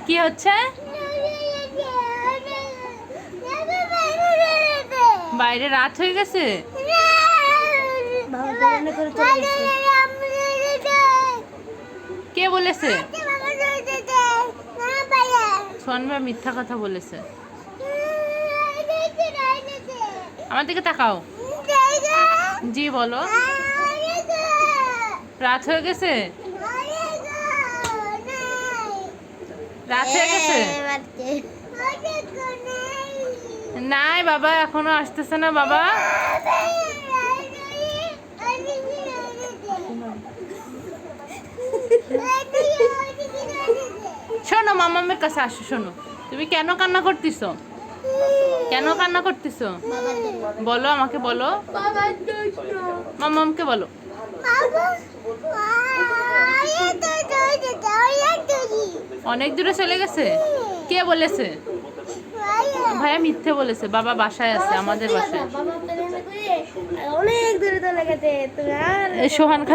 কি হচ্ছে? বাইরে রাত হয়ে গেছে। কে বলেছে? সোহানবা মিথ্যা কথা বলেছে। আমার দিকে তাকাও। জি বলো। রাত হয়ে গেছে। রাত হয়ে গেছে। নাই বাবা, এখনো আসতেছে না বাবা। শোনো, মামামের কাছে আসো। শোনো, তুমি কেন কান্না করতেছো? কেন কান্না করতেছো? বলো, আমাকে বলো। মামামকে বলো। অনেক দূরে চলে গেছে। কে বলেছে? ভাইয়া মিথ্যে বলেছে। বাবা বাসায় আছে, আমাদের বাসায়। অনেক দূরে চলে গেছে। সোহান খালি